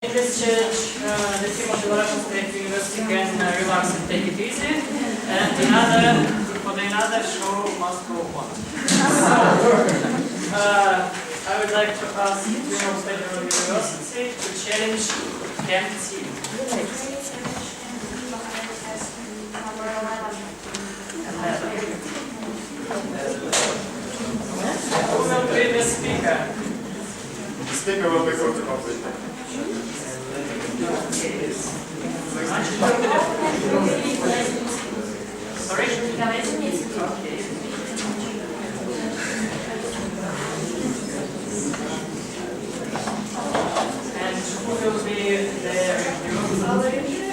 In this church, the people of the Russian State University can relax and take it easy, and for the another show must go on. So, I would like to ask the University of State University to challenge Chem team. Who will be the speaker? The speaker will be from the public. Sorry? Okay. And who will be the review?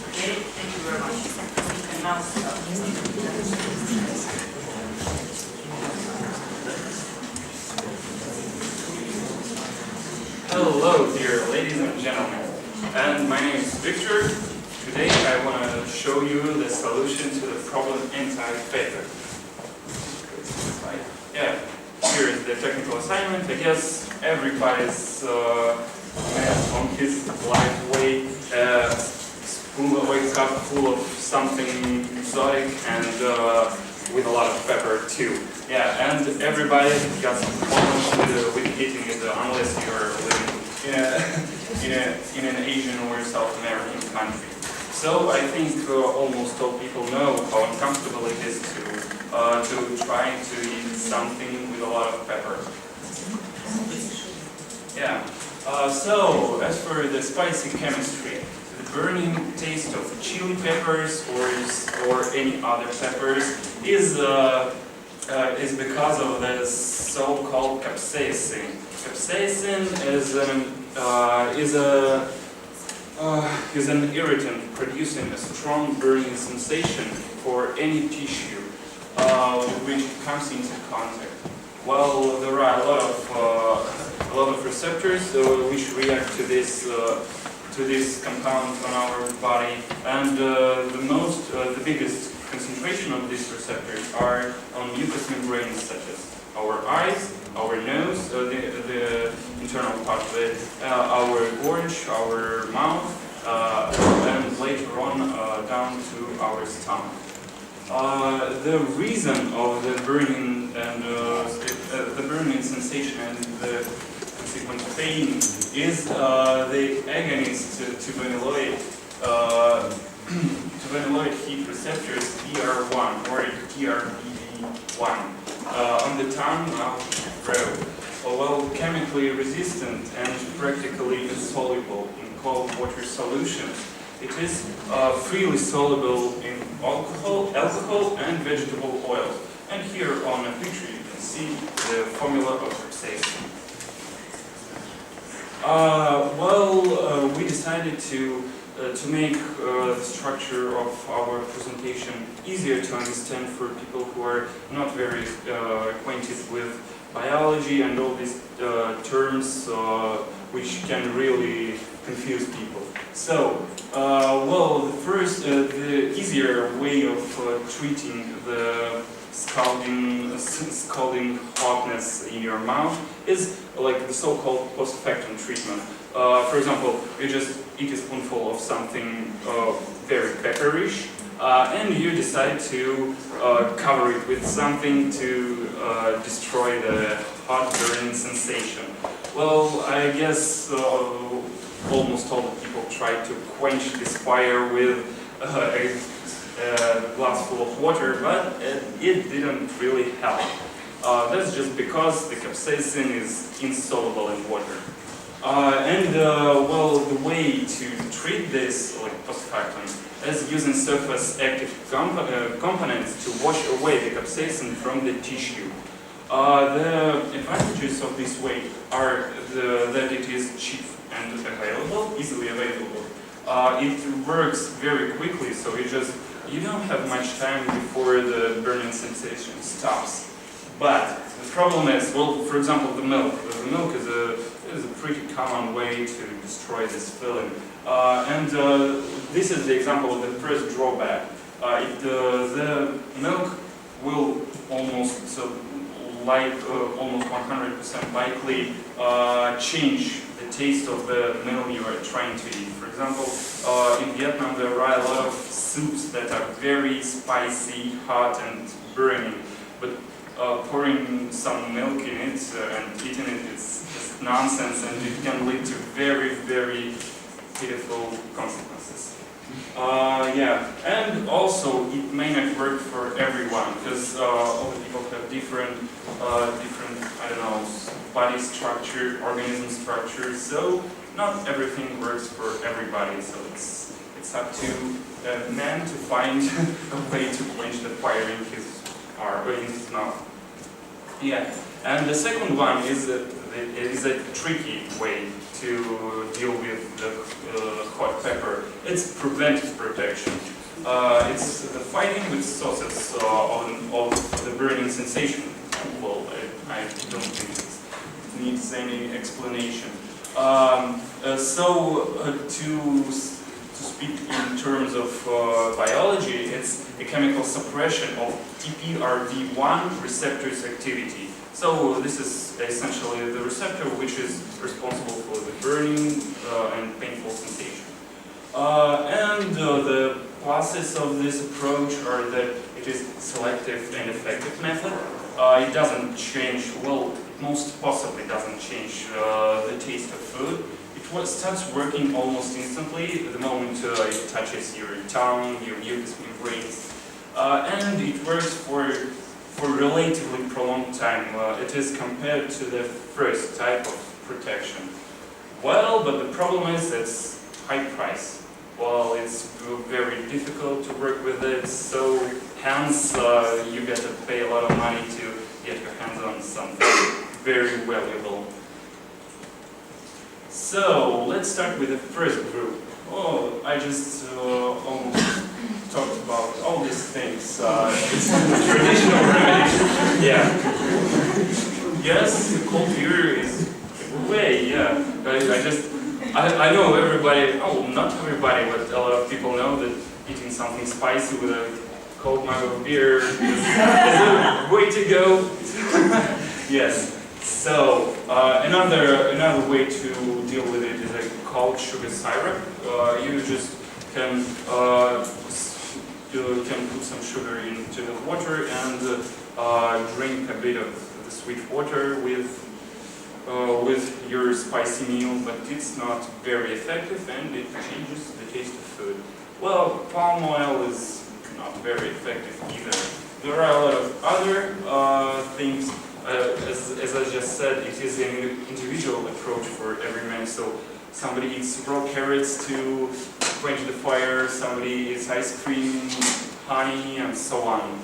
Okay, thank you very much. And now Hello, dear ladies and gentlemen, and my name is Victor. Today I want to show you the solution to the problem inside paper. Yeah, here is the technical assignment. I guess everybody's on his life way wakes up full of something exotic and with a lot of pepper too. Yeah, and everybody got some problems with eating it unless you're living in an Asian or South American country. So I think almost all people know how uncomfortable it is to try to eat something with a lot of pepper. Yeah. So as for the spicy chemistry, the burning taste of chili peppers or any other peppers is because of the so-called capsaicin. Capsaicin is an irritant producing a strong burning sensation for any tissue which comes into contact. Well, there are a lot of receptors which react to this compound on our body, and the biggest concentration of these receptors are on mucous membranes such as our eyes, our nose, the internal part of it, our gorge, our mouth, and later on down to our stomach. The reason of the burning and the burning sensation and the consequent pain is the agonist to vanilloid heat receptors TR1 or TRBV1 on the tongue, mouth, throat. While chemically resistant and practically insoluble in cold water solutions, it is freely soluble in alcohol and vegetable oils. And here on a picture you can see the formula of capsaicin. We decided to make the structure of our presentation easier to understand for people who are not very acquainted with biology and all these terms which can really confuse people. So, the easier way of treating the scalding hotness in your mouth is like the so-called post-factum treatment. For example, you just eat a spoonful of something very pepperish, and you decide to cover it with something to destroy the hot burning sensation. Well, I guess almost all the people try to quench this fire with a glass full of water, but it didn't really help. That's just because the capsaicin is insoluble in water. The way to treat this, like post-factum, is using surface active components to wash away the capsaicin from the tissue. The advantages of this way are that it is cheap and available, easily available. It works very quickly, so you don't have much time before the burning sensation stops. But the problem is, well, for example, the milk. The milk is a pretty common way to destroy this filling. This is the example of the first drawback. The milk will almost almost 100% likely change the taste of the meal you are trying to eat. For example, in Vietnam there are a lot of soups that are very spicy, hot and burning, but pouring some milk in it and eating it is just nonsense, and it can lead to very, very pitiful consequences. Yeah, and also it may not work for everyone, because all the people have different, I don't know, body structure, organism structure, so not everything works for everybody. So it's up to a man to find a way to quench the fire in his mouth. Yeah, and the second one is a tricky way to deal with the hot pepper. It's preventive protection. It's the fighting with sauces of the burning sensation. Well, I don't think it needs any explanation. To speak in terms of biology, it's a chemical suppression of TPRV1 receptor's activity. So this is essentially the receptor which is responsible for the burning and painful sensation. The pluses of this approach are that it is selective and effective method. It doesn't change, well, it most possibly doesn't change the taste of food. It starts working almost instantly the moment it touches your tongue, your mucous membranes. And it works for relatively prolonged time. It is compared to the first type of protection. Well, but the problem is it's high price. Well, it's very difficult to work with it, so hence you get to pay a lot of money to get your hands on something very valuable. So let's start with the first group. Oh, I just almost talked about all these things. It's traditional remedies. Yeah. Yes, the cold beer is way. Yeah. I know everybody. Oh, not everybody, but a lot of people know that eating something spicy with a cold mug of beer is a way to go. Yes. So another way to deal with it is a cold sugar syrup. You just can put some sugar into the water and drink a bit of the sweet water with your spicy meal, but it's not very effective and it changes the taste of food. Well, palm oil is not very effective either. There are a lot of other things. As I just said, it is an individual approach for every man. So somebody eats raw carrots to quench the fire, somebody eats ice cream, honey, and so on.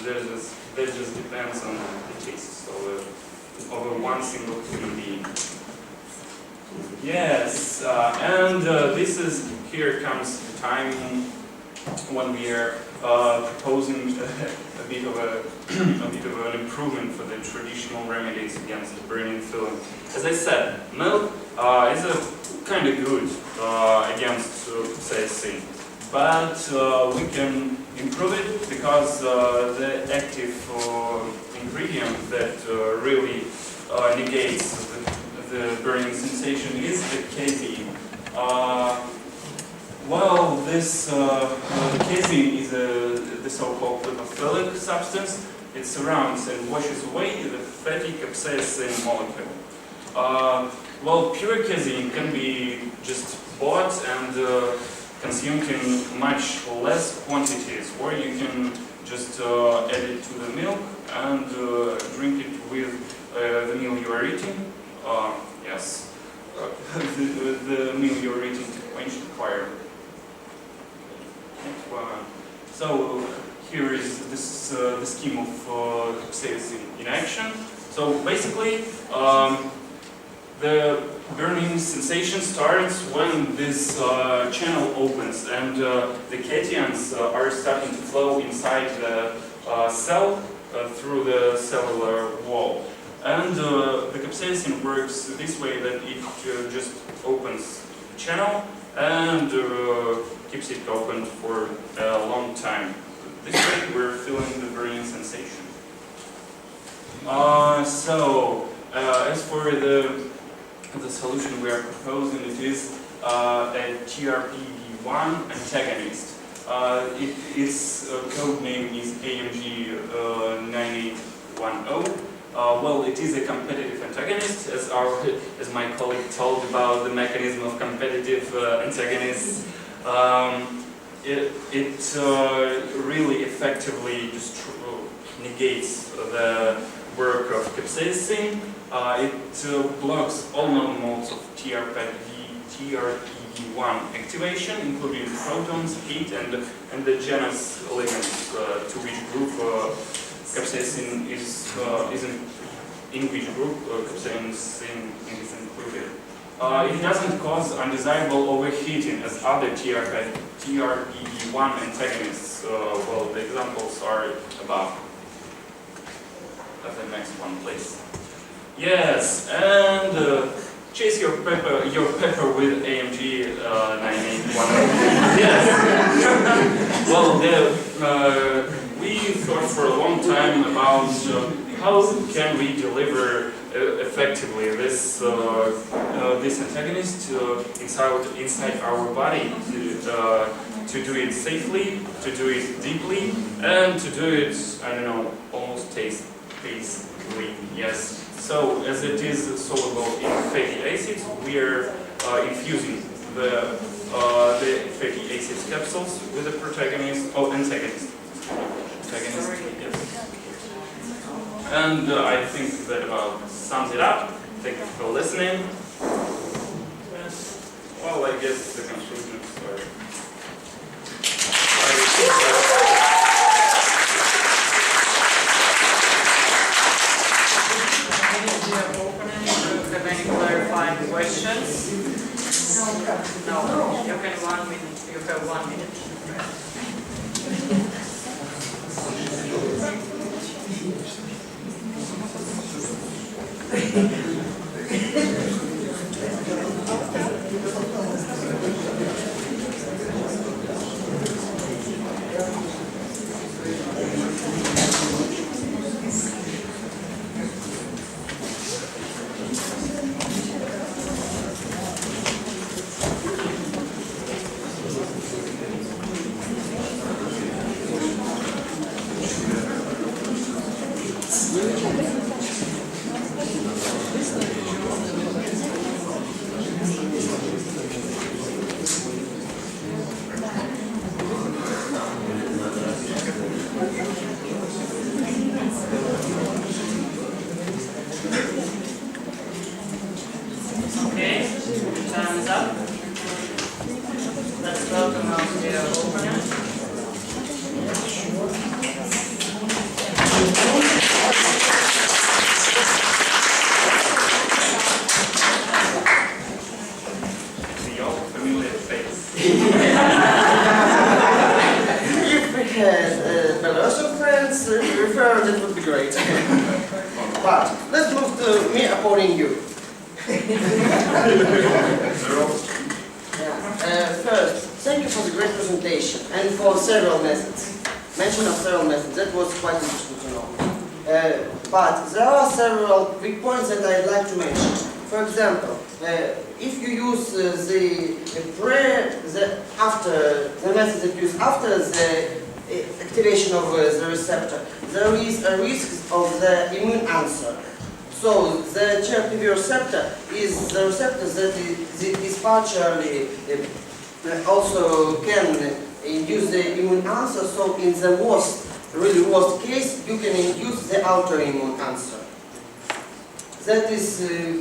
That just depends on the taste of one single human being. Yes, here comes the time when we are proposing a bit of an improvement for the traditional remedies against the burning feeling. As I said, milk is a kind of good against capsaicin, but we can improve it because the active ingredient that really negates the burning sensation is the casein. Well, this casein is the so-called lipophilic substance. It surrounds and washes away the fatty capsaicin molecule. Well, pure casein can be just bought and consumed in much less quantities, or you can just add it to the milk and drink it with the meal you are eating. Yes, the meal you are eating to quench the fire. So here is the scheme of capsaicin in action. So basically, the burning sensation starts when this channel opens and the cations are starting to flow inside the cell through the cellular wall. And the capsaicin works this way, that it just opens the channel and keeps it open for a long time. This way we're feeling the burning sensation. As for the solution we are proposing, it is a TRPV1 antagonist. Its code name is AMG 9810. Well, it is a competitive antagonist, as my colleague told about the mechanism of competitive antagonists. It really effectively negates the work of capsaicin. It blocks all known modes of TRPV1 activation, including protons, heat, and the genus ligands, to which group capsaicin is in which group capsaicin is included. It doesn't cause undesirable overheating as other TRPV1 antagonists. Well, the examples are above. That's the next one, please. Yes, and chase your pepper with AMG 9810. Yes. Well, we thought for a long time about how can we deliver effectively this antagonist inside our body, to do it safely, to do it deeply, and to do it, I don't know, almost tastefully. Yes. So, as it is soluble in fatty acids, we are infusing the fatty acids capsules with the antagonist. Yes. And I think that about sums it up. Thank you for listening. Well, I guess the conclusions are... Have any clarifying questions? No. You can 1 minute. You have 1 minute. Okay, time is up. Let's welcome our dear opener. The old familiar face. If we had Belarusian friends refer, that would be great. But let's move to me opposing you. First, thank you for the great presentation and for several methods. Mention of several methods, that was quite interesting to know. But there are several quick points that I'd like to mention. For example, if you use the method that used after the activation of the receptor, there is a risk of the immune answer. So the TRPV receptor is the receptor that is partially also can induce the immune answer. So in the really worst case, you can induce the autoimmune answer. That is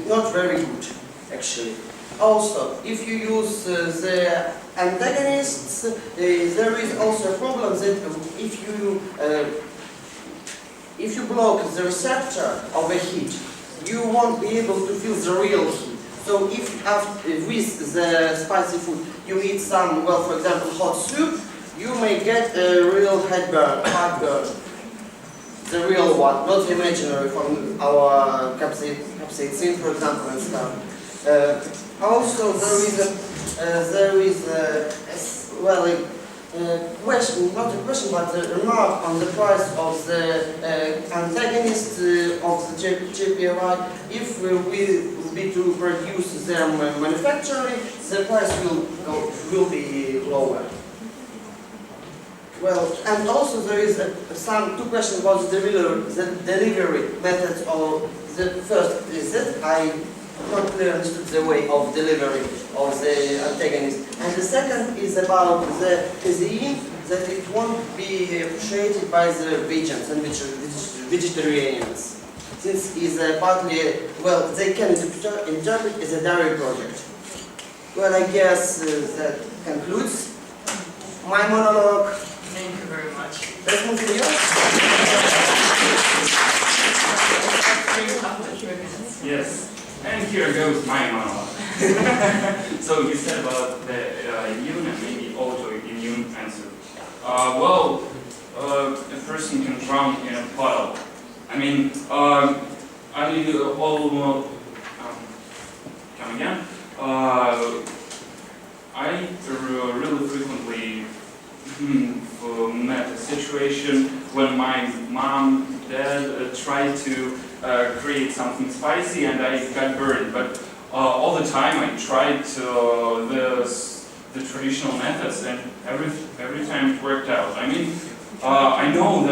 not very good, actually. Also, if you use the antagonists, there is also a problem that if you block the receptor of a heat, you won't be able to feel the real heat. So if with the spicy food you eat some, well, for example, hot soup, you may get a real heartburn. The real one, not the imaginary from our capsaicin, for example, and stuff. Also, question, not a question, but a remark on the price of the antagonist of the GPRI. If we will be to produce them manufacturally, the price will be lower. Well, and also there is two questions about the delivery methods of the first is that I not clearly understood the way of delivery of the antagonist. And the second is about the casein, that it won't be appreciated by the vegans and vegetarians. Since it's partly, well, they can interpret as a dairy project. Well, I guess that concludes my monologue. Thank you very much. Let's move to yours. Yes, and here goes my monologue. So you said about the immune and maybe autoimmune answer. Well, a person can drown in a puddle. I mean, come again. I really frequently met a situation when my mom, dad tried to create something spicy and I got burned. But all the time I tried the traditional methods and every time it worked out. I mean, I know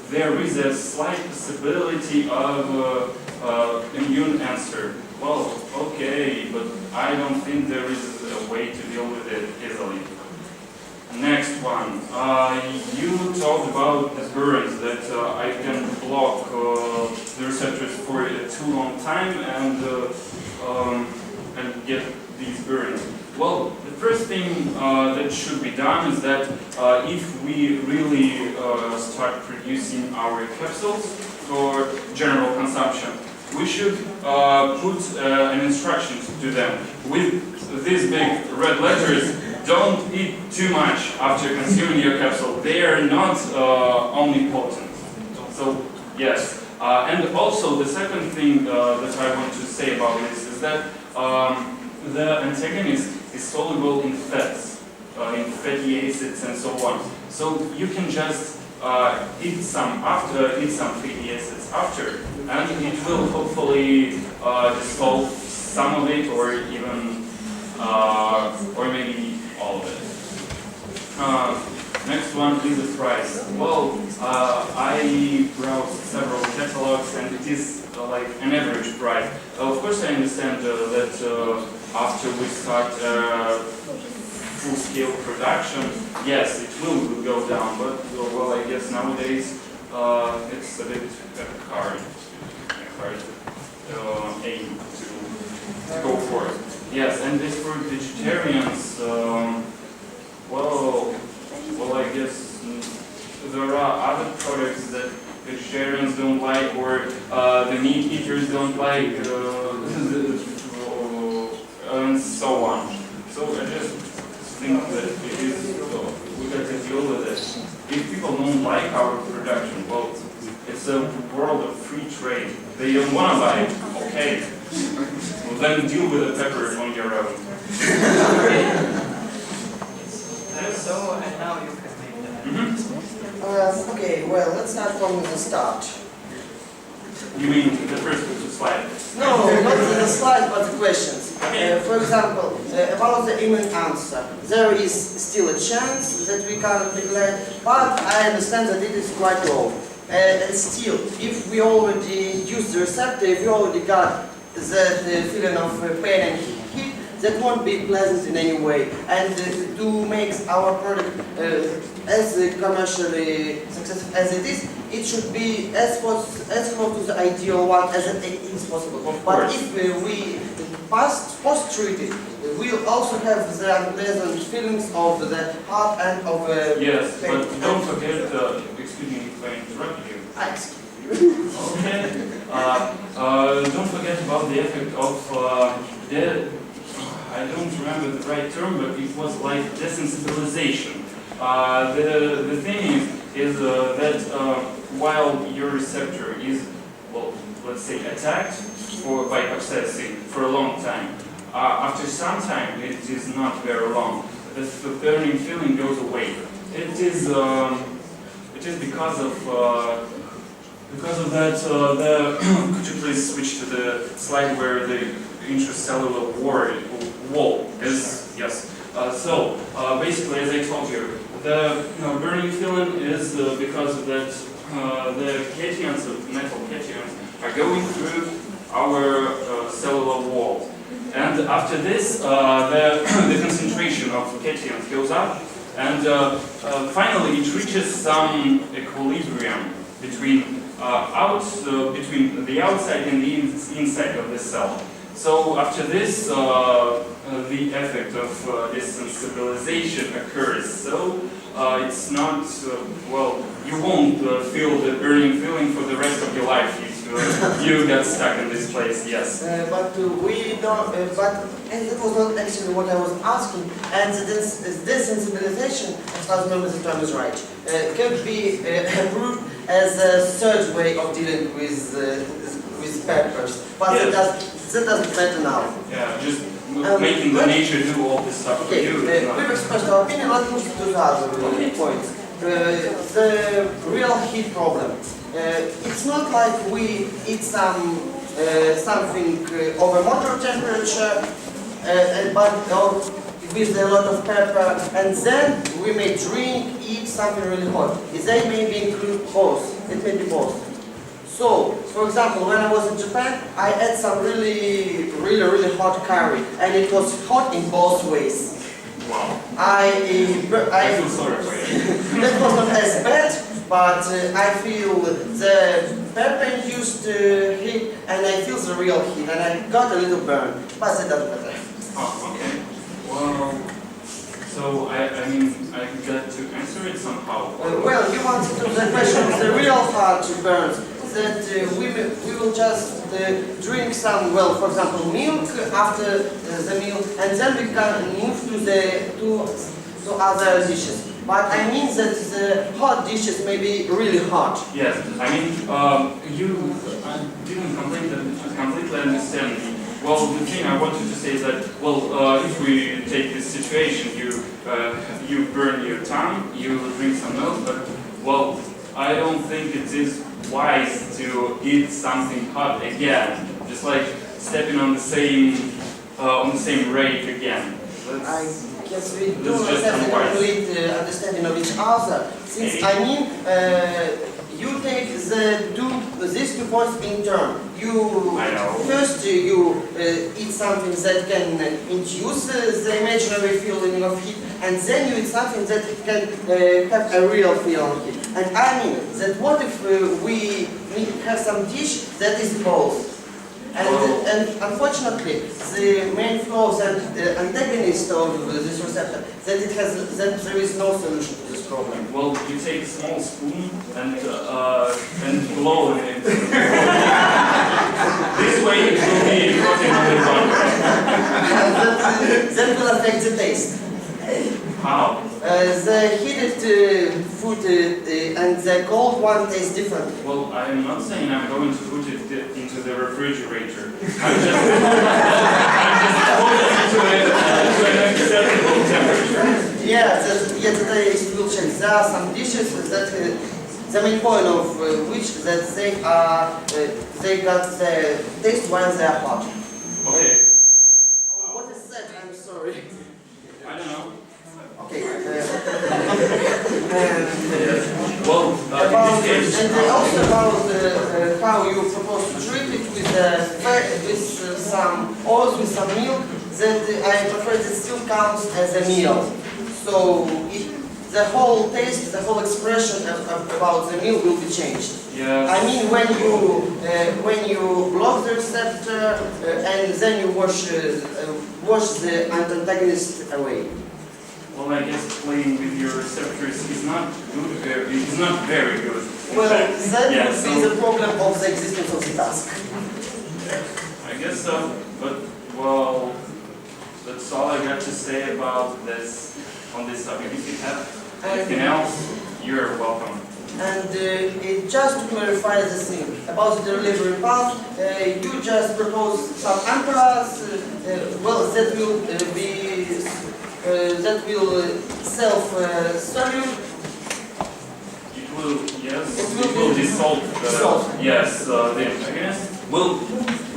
there is a slight possibility of immune answer. Well, okay, but I don't think there is a way to deal with it easily. Next one. You talked about the burns, that I can block the receptors for a too long time and get these burns. Well, the first thing that should be done is that if we really start producing our capsules for general consumption, we should put an instruction to them with these big red letters. Don't eat too much after consuming your capsule. They are not omnipotent. So, yes. And also, the second thing that I want to say about this is that the antagonist is soluble in fats, in fatty acids and so on. So you can just eat some fatty acids after, and it will hopefully dissolve some of it, or even, or maybe all of it. Next one is the price. Well, I browsed several catalogs and it is like an average price. Of course, I understand that after we start full-scale production, yes, it will go down. But well, I guess nowadays it's a bit hard aim to go for it. Yes, and as for vegetarians, well, I guess there are other products that vegetarians don't like, or the meat eaters don't like, and so on. So I just think that it is, we got to deal with it. If people don't like our production, well, it's a world of free trade. They don't want to buy it, okay. Well, then deal with the pepper on your own. So, and now you can make that. Okay, well, let's start from the start. You mean the first slide? No, not the slides, but the questions. For example, about the immune answer. There is still a chance that we can declare, but I understand that it is quite low. And still, if we already use the receptor, if we already got that feeling of pain and heat, that won't be pleasant in any way. And to make our product as commercially successful as it is, it should be as close to the ideal one as it is possible. But if we post-treat it, we'll also have the unpleasant feelings of the heart and of yes, pain. but don't forget, excuse me if I interrupt you. Excuse you. Okay. Don't forget about the effect of I don't remember the right term, but it was like desensitization. The thing is that while your receptor is, well, let's say, attacked by abscessing for a long time, after some time, it is not very long, the burning feeling goes away. It is because of that. Could you please switch to the slide where the intracellular wall is? Yes. Basically, as I told you, the burning feeling is because of that the cations of metal cations are going through our cellular wall, and after this, the concentration of cations goes up, and finally it reaches some equilibrium between between the outside and the inside of the cell. So after this, the effect of desensibilization occurs. So it's not, well, you won't feel the burning feeling for the rest of your life if you get stuck in this place, yes. But we don't, but that was not actually what I was asking. And this desensibilization, as far as I remember the term is right, could be approved as a third way of dealing with peppers. But yes. That doesn't matter now. Yeah, just making the nature do all this stuff for you. We've expressed our opinion, let's move to the other point. The real heat problem. It's not like we eat something over moderate temperature, but with a lot of pepper, and then we may eat something really hot. They may include both. It may be both. So, for example, when I was in Japan, I ate some really hot curry, and it was hot in both ways. Wow. I feel sorry for you. That was not as bad, but I feel the pepper-induced heat, and I feel the real heat, and I got a little burn, but it doesn't matter. Oh, okay. Well, so I mean, I got to answer it somehow. Well, you wanted to the question of the real hard burns. That we will just drink some, well, for example, milk after the meal, and then we can move to other dishes. But I mean that the hot dishes may be really hot. Yes, I mean, you didn't completely understand me. Well, the thing I wanted to say is that, well, if we take this situation, you burn your tongue, you drink some milk, but, well, I don't think it is wise to eat something hot again, just like stepping on the same rate again. I guess we do not have a complete understanding of each other. Since I mean, you take these 2 points in turn. First you eat something that can induce the imaginary feeling of heat, and then you eat something that can have a real feeling of heat. And I mean that what if we have some dish that is both? And unfortunately, the main flaws and antagonist of this receptor that there is no solution to this problem. Well, you take a small spoon and blow in it. This way it will be floating on the bottom. That will affect the taste. How? The heated food and the cold one taste different. Well, I'm not saying I'm going to put it into the refrigerator. I'm just putting it to an acceptable temperature. Yeah, the taste will change. There are some dishes that the main point of which that they got the taste while they are hot. Okay. What is that? I'm sorry. I don't know. Okay. Well, in this case, and also about how you propose to treat it with some oils, with some milk, that I prefer that still counts as a meal. So the whole taste, the whole expression about the meal will be changed. yes. I mean when you block the receptor and then you wash the antagonist away. Well, I guess playing with your receptors is not good. Is not very good. Well, that yeah, would be the problem of the existence of the task. I guess so, but well, that's all I got to say about this on this subject. If you have anything else, you're welcome. And just to clarify the thing about the delivery path, you just propose some ampoules, well, that will be that will self-solute. It will, yes, It it will will dissolve, dissolve. yes, the antagonist. Well,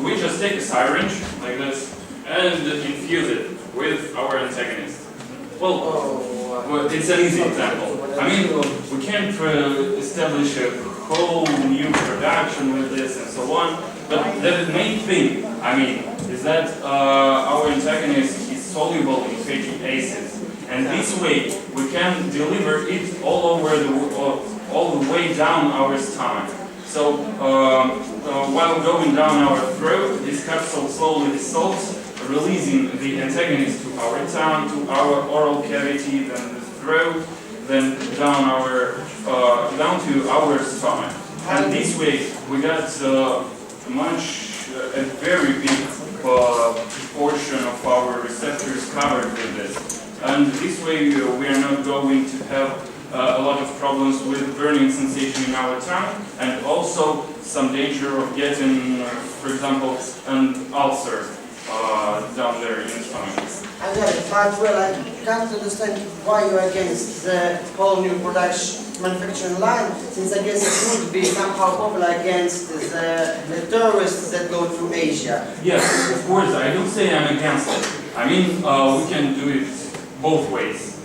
we just take a syringe like this and infuse it with our antagonist. Well, it's an easy example. I mean, we can't establish a whole new production with this and so on, but the main thing, I mean, is that our antagonist is soluble in fatty acids, and this way we can deliver it all the way down our stomach. So while going down our throat, this capsule slowly dissolves, releasing the antagonist to our tongue, to our oral cavity, then the throat, then down to our stomach. And this way we got a very big portion of our receptors covered with this. And this way we are not going to have a lot of problems with burning sensation in our tongue, and also some danger of getting, for example, an ulcer down there in the stomach. I got it, but well, I can't understand why you're against the whole new production manufacturing line, since I guess it would be somehow popular against the tourists that go through Asia. Yes, of course, I don't say I'm against it. I mean, we can do it both ways.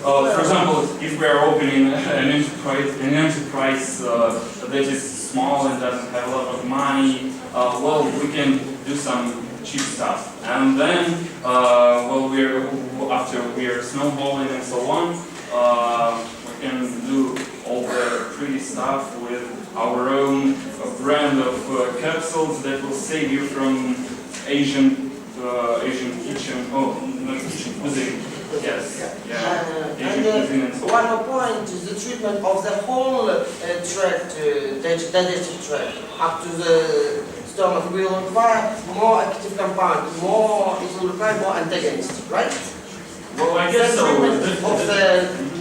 For example, if we are opening an enterprise that is small and doesn't have a lot of money, well, we can do some cheap stuff. And then, after we are snowballing and so on, we can do all the pretty stuff with our own brand of capsules that will save you from Asian kitchen. Oh, not kitchen, cuisine. Yes. And one more point is the treatment of the whole digestive tract up to the stomach will require more active compound, it will require more antagonist, right? Well, I guess so. Treatment of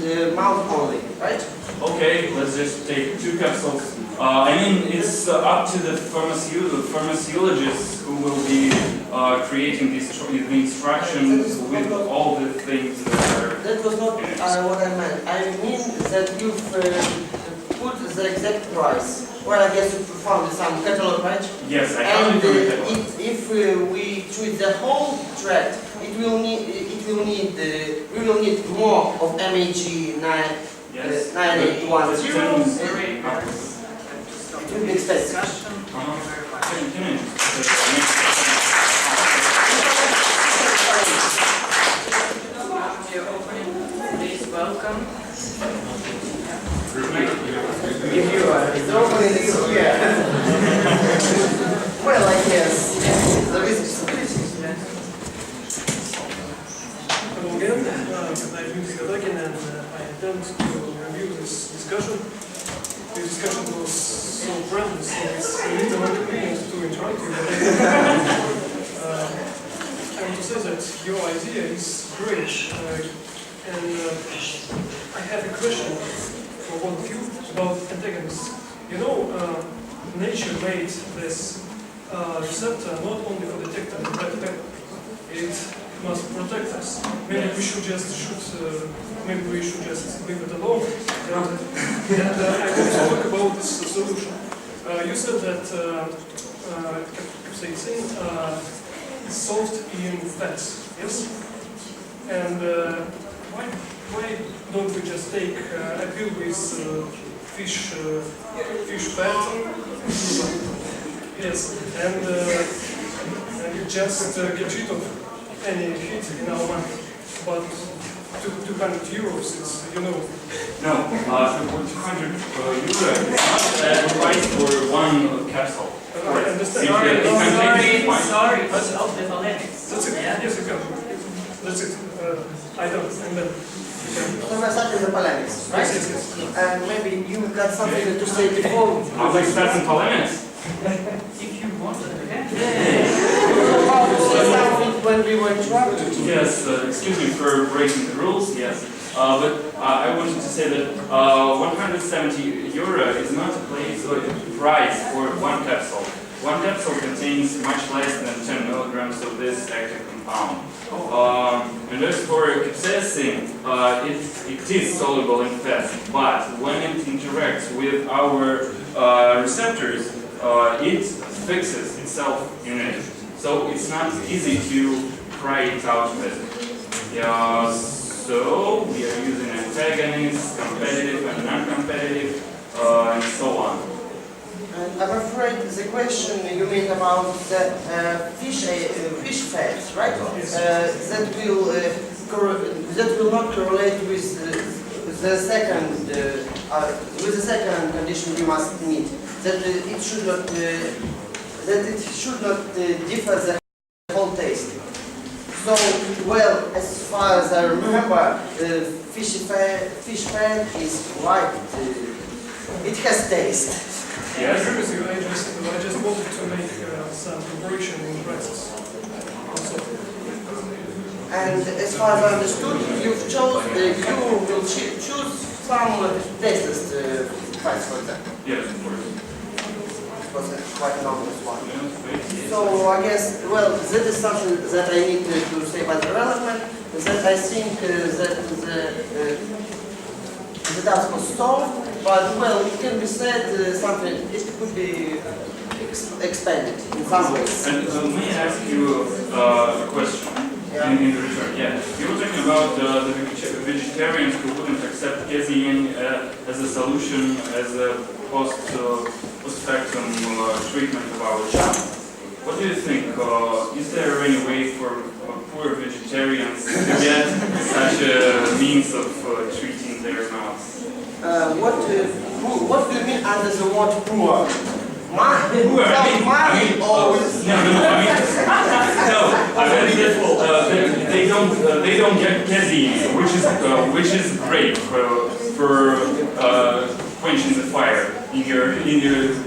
the mouth only, right? Okay, let's just take 2 capsules. I mean, it's up to the pharmacologists who will be creating the instructions with all the things that are... That was not what I meant. I mean that you've put the exact price. Well, I guess you found some catalog, right? Yes, I found it in the catalog. If we treat the whole tract, we will need more of MAG 9810. It will be expensive. Please welcome. If you are, it's opening is here. Well, I guess there is Hello again, I'm Yuri Godogin, and I attempt to review this discussion. The discussion was so friendly, so it's a little inconvenient to interrupt you. I want to say that your idea is great, and I have a question for one of you about antagonists. You know, nature made this receptor not only for detecting the red pepper, it must protect us. Maybe we should just leave it alone. And I want to talk about this solution. You said that capsaicin is solved in fats, yes? And why don't we just take a pill with fish fat? Yes, and you just get rid of any heat in our mind. But 200 euros, it's, you know. No, 200 euro is not the price for one capsule. I understand. Sorry, but of the polemics. That's it. Yeah. Yes, you can. That's it. I don't. And then. So we're starting the polemics, right? Yes, yes, yes. And maybe you got something to say before. I'd like to start some polemics. If you want to, yeah. About to say something when we were interrupted. Yes, excuse me for breaking the rules, yes. But I wanted to say that 170 euro is not a price for one capsule. One capsule contains much less than 10 milligrams of this active compound. And as for capsaicin, it is soluble in fat, but when it interacts with our receptors, it fixes itself in it. So it's not easy to pry it out of it. So we are using antagonists, competitive and non-competitive, and so on. And I'm afraid the question you made about the fish fats, right? That will not correlate with the second condition we must meet. That it should not differ the whole taste. So, well, as far as I remember, fish fat is quite. It has taste. I agree with you. I just wanted to make some comparison in practice. And as far as I understood, you will choose some tasteless fats for example. Yes, of course. It was quite an obvious one. So I guess, well, that is something that I need to say about development, that I think that the task was solved, but well, it can be said something, it could be expanded in some ways. And may I ask you a question in return? Yeah. You were talking about the vegetarians who wouldn't accept casein as a solution, as a post-factum treatment of our child. What do you think? Is there any way for poor vegetarians to get such a means of treating their mouths? What do you mean under the word poor? Money? No, I mean they don't get casein, which is great for quenching the fire in your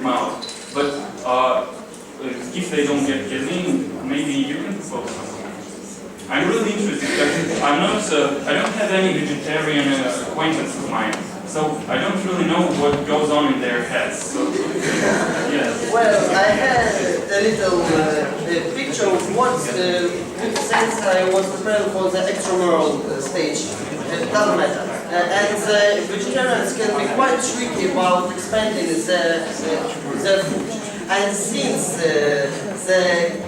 mouth. But if they don't get casein, maybe you can propose something. I'm really interested. I don't have any vegetarian acquaintance of mine, so I don't really know what goes on in their heads. So, yes. Well, I had a little picture of what since I was preparing for the extramural stage. It doesn't matter. And the vegetarians can be quite tricky about expanding the food. And since the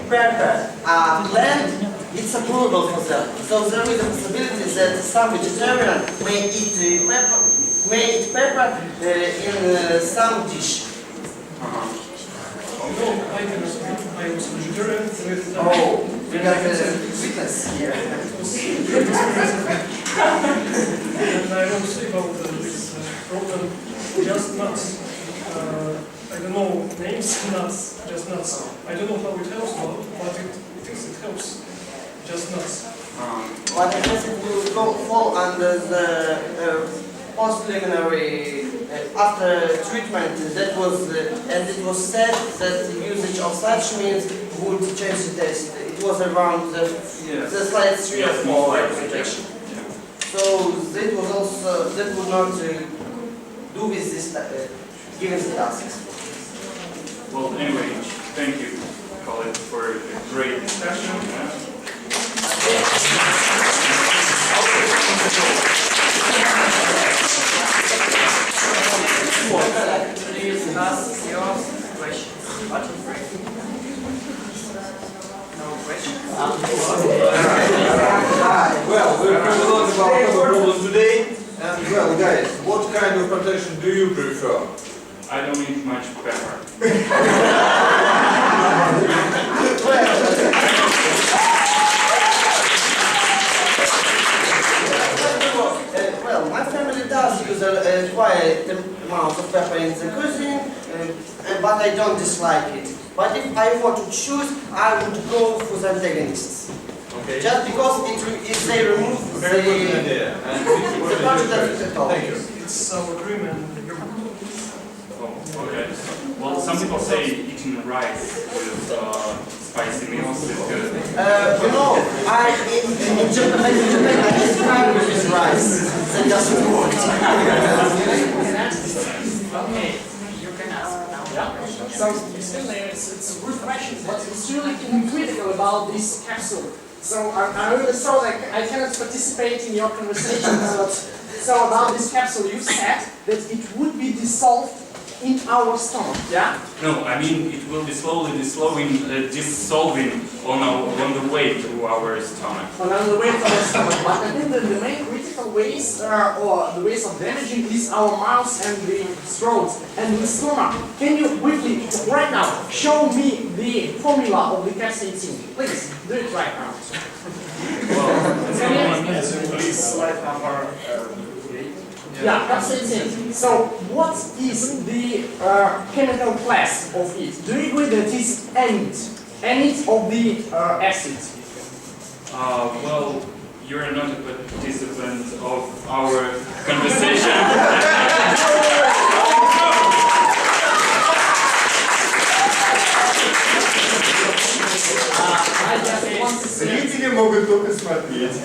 pepper are bland, it's approvable for them. So there is a possibility that some vegetarian may eat pepper in some dish. No, I was vegetarian with... Oh, we got a witness here. And I don't say about this problem, just nuts. I don't know names, nuts, just nuts. I don't know how it helps, but it helps. Just nuts. But I guess it will fall under the post-preliminary, after treatment, that was, and it was said that the usage of such means would change the taste. It was around the slide 3 or 4 presentation. So that was also, that would not do with this, given the tasks. Well, anyway, thank you, colleague, for a great discussion. Please ask your questions. What? No questions? Well, we've heard a lot about the problem today. And well, guys, what kind of protection do you prefer? I don't eat much pepper. Well, my family does use quite amount of pepper in the cuisine, but I don't dislike it. But if I were to choose, I would go for the antagonists. Okay. Just because if they remove Very good idea. And the part that at all. Thank you. It's sour cream and yogurt. Oh, okay. Well, some people say eating rice with spicy meals is good. You know, in Japan, I describe it as rice. That doesn't work. Okay, you can ask now. So, still there, it's a good question, but it's really critical about this capsule. So I'm really sorry I cannot participate in your conversation, but so about this capsule you said that it would be dissolved in our stomach, yeah? No, I mean it will be slowly dissolving on the way to our stomach. On the way to our stomach, but I think that the main critical ways or the ways of damaging is our mouth and the throat and the stomach. Can you quickly, right now, show me the formula of the capsaicin? Please, do it right now. Please slide number 8. Yeah, capsaicin. So, what is the chemical class of it? Do you agree that it's amide of the acid? Well, you're not a participant of our conversation. I just want to say... Зрители могут только смотреть.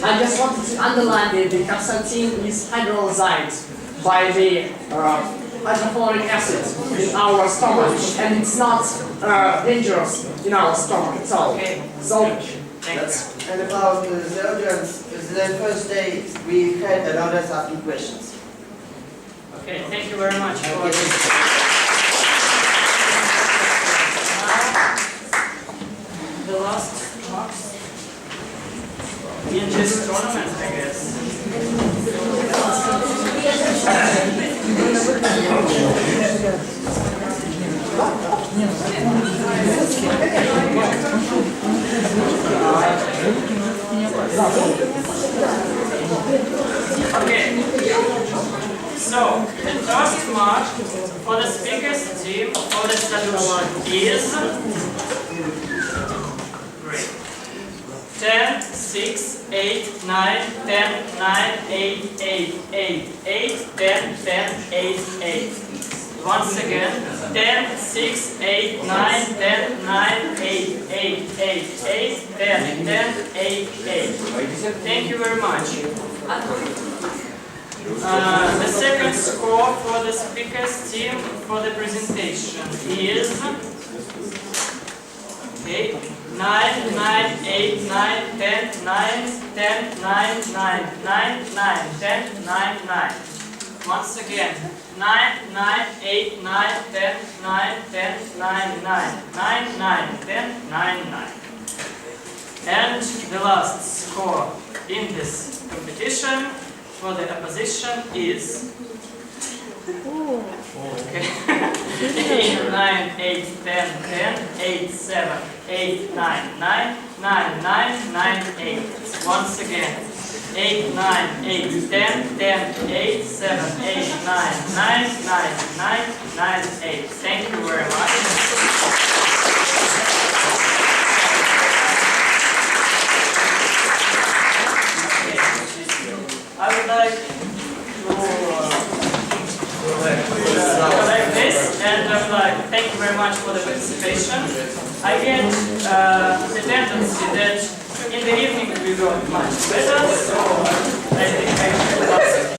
I just wanted to underline that the capsaicin is hydrolyzed by the hydrofluoric acid in our stomach, and it's not dangerous in our stomach at all. Okay. So, Thank you. And about the audience, the first day we had an audience asking questions. Okay, thank you very much for this. The last marks in this tournament, I guess. Okay. So, the first mark for the speakers team for the solution is great. 10, 6, 8, 9, 10, 9, 8, 8, 8, 8, 10, 10, 8, 8. Once again, 10, 6, 8, 9, 10, 9, 8, 8, 8, 8, 10, 10, 8, 8. Thank you very much. The second score for the speakers team for the presentation is 9, 9, 8, 9, 10, 9, 10, 9, 9, 9, 9, 10, 9, 9. Once again, 9, 9, 8, 9, 10, 9, 10, 9, 9, 9, 9, 10, 9, 9. And the last score in this competition for the opposition is 8, 9, 8, 10, 10, 8, 7, 8, 9, 9, 9, 9, 9, 8. Once again, 8, 9, 8, 10, 10, 8, 7, 8, 9, 9, 9, 9, 9, 8. Thank you very much. I would like to like this, and I would like thank you very much for the participation. I get the tendency that in the evening we got much better, so I think I should